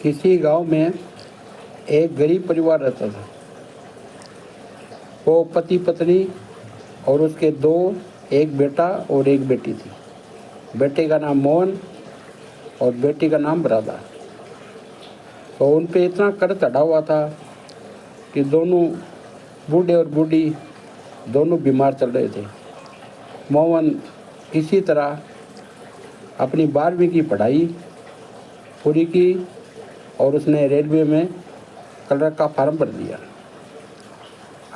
किसी गांव में एक गरीब परिवार रहता था। वो पति पत्नी और उसके दो, एक बेटा और एक बेटी थी। बेटे का नाम मोहन और बेटी का नाम राधा। तो उन पे इतना कर्ज चढ़ा हुआ था कि दोनों बूढ़े और बूढ़ी दोनों बीमार चल रहे थे। मोहन किसी तरह अपनी 12वीं की पढ़ाई पूरी की और उसने रेलवे में क्लर्क का फार्म भर दिया।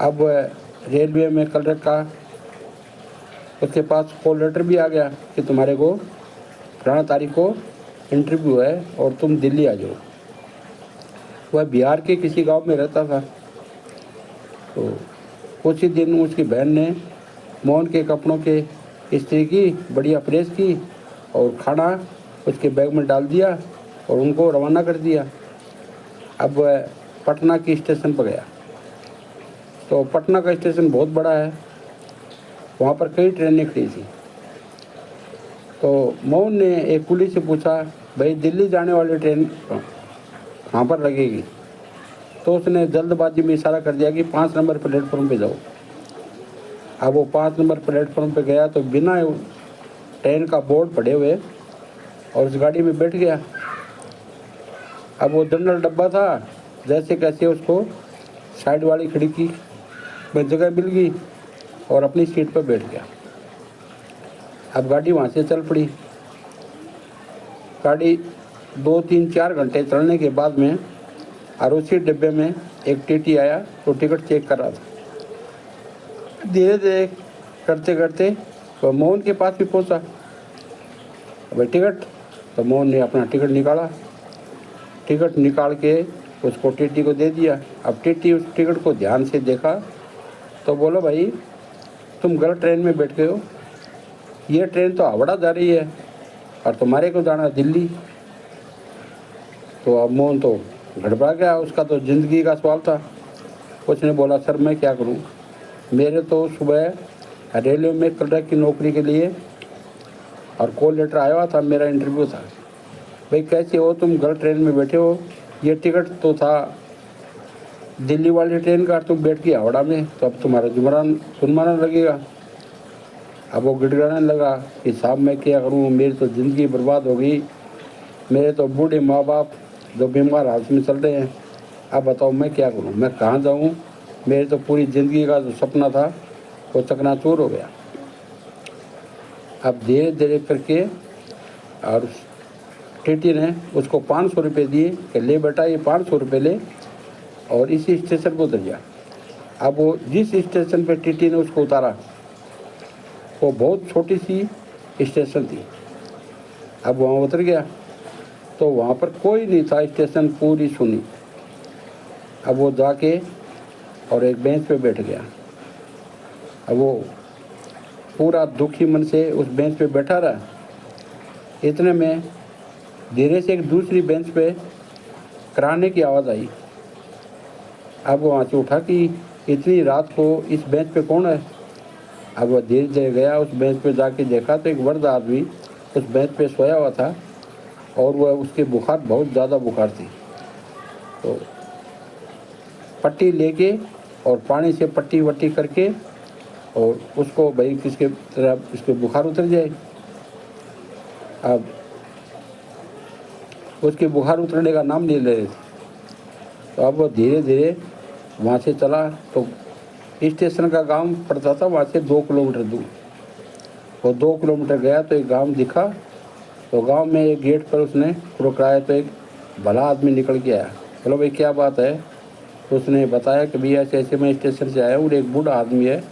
अब रेलवे में क्लर्क का उसके पास कॉल लेटर भी आ गया कि तुम्हारे को फलाना तारीख को इंटरव्यू है और तुम दिल्ली आ जाओ। वह बिहार के किसी गांव में रहता था। तो कुछ ही दिन उसकी बहन ने मोहन के कपड़ों के इस्त्री की, बढ़िया प्रेस की और खाना उसके बैग में डाल दिया और उनको रवाना कर दिया। अब वह पटना की स्टेशन पर गया। तो पटना का स्टेशन बहुत बड़ा है, वहाँ पर कई ट्रेनें खड़ी थी। तो मोहन ने एक कुली से पूछा, भाई दिल्ली जाने वाली ट्रेन कहाँ पर लगेगी? तो उसने जल्दबाजी में इशारा कर दिया कि 5 नंबर प्लेटफॉर्म पे जाओ। अब वो 5 नंबर प्लेटफॉर्म पे गया तो बिना ट्रेन का बोर्ड पड़े हुए और उस गाड़ी में बैठ गया। अब वो जनरल डब्बा था, जैसे कैसे उसको साइड वाली खिड़की में जगह मिल गई और अपनी सीट पर बैठ गया। अब गाड़ी वहाँ से चल पड़ी। गाड़ी 2, 3, 4 घंटे चलने के बाद में और उसी डिब्बे में एक टीटी आया तो टिकट चेक कर रहा था। धीरे धीरे करते करते तो मोहन के पास भी पहुंचा। भाई टिकट? तो मोहन ने अपना टिकट निकाला। टिकट निकाल के उसको टीटी को दे दिया। अब टीटी उस टिकट को ध्यान से देखा तो बोलो, भाई तुम गलत ट्रेन में बैठ गए हो। ये ट्रेन तो हावड़ा जा रही है और तुम्हारे को जाना दिल्ली। तो अब मोहन तो गड़बड़ा गया, उसका तो ज़िंदगी का सवाल था। उसने बोला, सर मैं क्या करूं, मेरे तो सुबह रेलवे में क्लर्क की नौकरी के लिए और कॉल लेटर आया हुआ था, मेरा इंटरव्यू था। भाई कैसे हो तुम, गलत ट्रेन में बैठे हो, ये टिकट तो था दिल्ली वाली ट्रेन का, तुम बैठ के हावड़ा में, तो अब तुम्हारा जुर्माना लगेगा। अब वो गिड़गिड़ाने लगा कि साहब मैं क्या करूं, मेरी तो ज़िंदगी बर्बाद हो गई, मेरे तो बूढ़े माँ बाप जो बीमार हालत में चल रहे हैं, अब बताओ मैं क्या करूं, मैं कहाँ जाऊं, मेरी तो पूरी ज़िंदगी का जो सपना था वो चकनाचूर हो गया। अब धीरे धीरे करके और टीटी ने उसको 500 रुपये दिए कि ले बेटा ये 500 रुपये ले और इसी स्टेशन पर उतर जा। अब वो जिस स्टेशन पे टीटी ने उसको उतारा वो बहुत छोटी सी स्टेशन थी। अब वहाँ उतर गया तो वहाँ पर कोई नहीं था, स्टेशन पूरी सुनी। अब वो जाके और एक बेंच पे बैठ गया। अब वो पूरा दुखी मन से उस बेंच पे बैठा रहा। इतने में धीरे से एक दूसरी बेंच पे कराने की आवाज़ आई। अब वो वहाँ से उठा कि इतनी रात को इस बेंच पे कौन है। अब वह धीरे धीरे गया, उस बेंच पे जाके देखा तो एक वृद्ध आदमी उस बेंच पे सोया हुआ था और वह उसके बुखार बहुत ज़्यादा बुखार थी। तो पट्टी लेके और पानी से पट्टी वट्टी करके और उसको भाई किसके तरह इसके बुखार उतर जाए। अब उसके बुखार उतरने का नाम नहीं ले रहे थे। तो अब वो धीरे धीरे वहाँ से चला तो स्टेशन का गांव पड़ता था वहाँ से 2 किलोमीटर दूर। वो 2 किलोमीटर गया तो एक गांव दिखा। तो गांव में एक गेट पर उसने रुकाया तो एक भला आदमी निकल के आया। बोलो भाई क्या बात है? तो उसने बताया कि भैया ऐसे ऐसे मैं स्टेशन से आया हूँ और एक बूढ़ा आदमी है,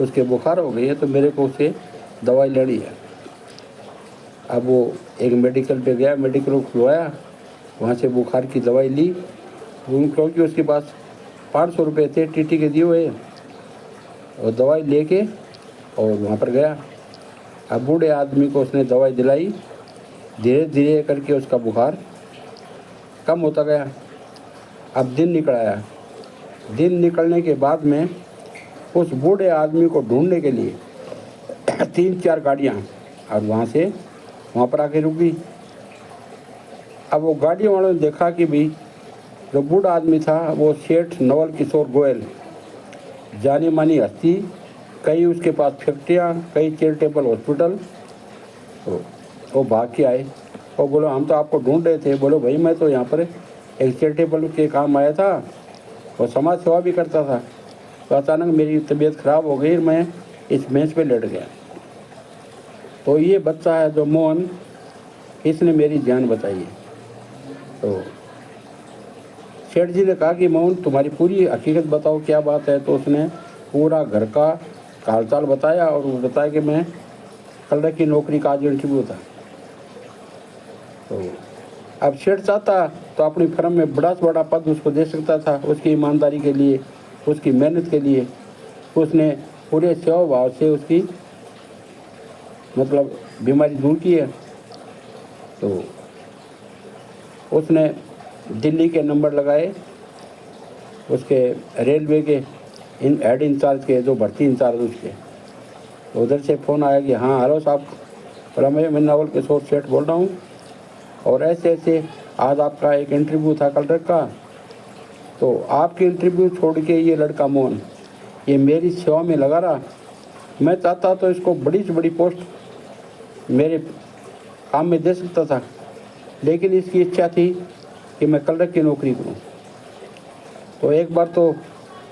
उसके बुखार हो गई है तो मेरे को उससे दवाई लेनी है। अब वो एक मेडिकल पे गया, मेडिकल को खुलवाया, वहाँ से बुखार की दवाई ली। क्योंकि उसके पास 500 रुपये थे टीटी के दिए हुए, और दवाई लेके और वहाँ पर गया। अब बूढ़े आदमी को उसने दवाई दिलाई। धीरे धीरे करके उसका बुखार कम होता गया। अब दिन निकल आया। दिन निकलने के बाद में उस बूढ़े आदमी को ढूंढने के लिए 3-4 गाड़ियाँ और वहाँ से वहाँ पर आके रुक गई। अब वो गाड़ी वालों ने देखा कि भी जो बूढ़ा आदमी था वो सेठ नवल किशोर गोयल, जानी मानी हस्ती, कई उसके पास फैक्ट्रियाँ, कई चैरिटेबल हॉस्पिटल। तो वो भाग के आए और बोलो हम तो आपको ढूंढ रहे थे। बोलो भाई मैं तो यहाँ पर एक चैरिटेबल के काम आया था और समाज सेवा भी करता था। तो अचानक मेरी तबीयत खराब हो गई, मैं इस बेंच पे लेट गया। तो ये बच्चा है जो मोहन, इसने मेरी जान बचाई है। तो सेठ जी ने कहा कि मोहन तुम्हारी पूरी हकीकत बताओ, क्या बात है। तो उसने पूरा घर का हालचाल बताया और वो बताया कि मैं क्लर्क की नौकरी का आज इंटरव्यू था। तो अब सेठ चाहता तो अपनी फर्म में बड़ा से बड़ा पद उसको दे सकता था, उसकी ईमानदारी के लिए, उसकी मेहनत के लिए। उसने पूरे सेवा भाव से उसकी मतलब बीमारी दूर की है। तो उसने दिल्ली के नंबर लगाए, उसके रेलवे के हेड इंचार्ज के, जो भर्ती इंचार्ज उसके। तो उधर से फ़ोन आया कि हाँ हेलो साहब, बोला मैं नवल किशोर सेठ बोल रहा हूँ और ऐसे ऐसे आज आपका एक इंटरव्यू था क्लर्क का। तो आपके इंटरव्यू छोड़ के ये लड़का मोहन ये मेरी सेवा में लगा रहा। मैं चाहता तो इसको बड़ी से बड़ी पोस्ट मेरे काम में दे सकता था, लेकिन इसकी इच्छा थी कि मैं क्लर्क की नौकरी करूं। तो एक बार तो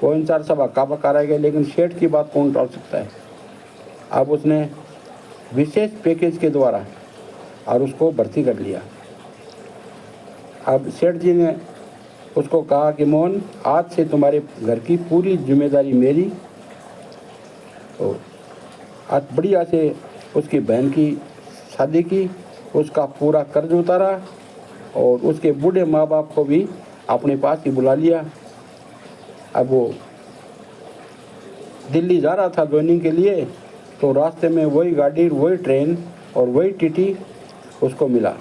वो इंचार्ज साहब हक्का बक्का रह गए, लेकिन सेठ की बात कौन टाल सकता है। अब उसने विशेष पैकेज के द्वारा और उसको भर्ती कर लिया। अब सेठ जी ने उसको कहा कि मोहन आज से तुम्हारे घर की पूरी जिम्मेदारी मेरी। तो आज बढ़िया से उसकी बहन की शादी की, उसका पूरा कर्ज उतारा और उसके बूढ़े माँ बाप को भी अपने पास ही बुला लिया। अब वो दिल्ली जा रहा था ज्वाइनिंग के लिए, तो रास्ते में वही गाड़ी, वही ट्रेन और वही टीटी उसको मिला।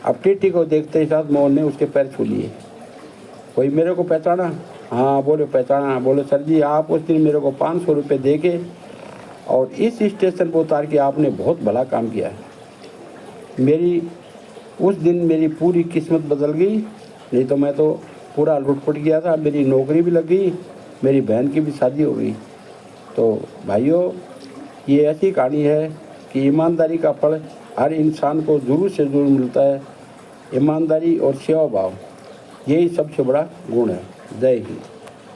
अब टीटी को देखते ही साथ मोहन ने उसके पैर छू लिए। कोई मेरे को पहचाना? हाँ बोले पहचाना। बोले सर जी आप उस दिन मेरे को 500 रुपये दे के और इस स्टेशन पर उतार के आपने बहुत भला काम किया है। मेरी उस दिन मेरी पूरी किस्मत बदल गई, नहीं तो मैं तो पूरा लुटपुट गया था। मेरी नौकरी भी लग गई, मेरी बहन की भी शादी हो गई। तो भाइयों ये ऐसी कहानी है कि ईमानदारी का फल हर इंसान को ज़रूर से ज़रूर मिलता है। ईमानदारी और सेवा भाव यही सबसे बड़ा गुण है। जय हिंद।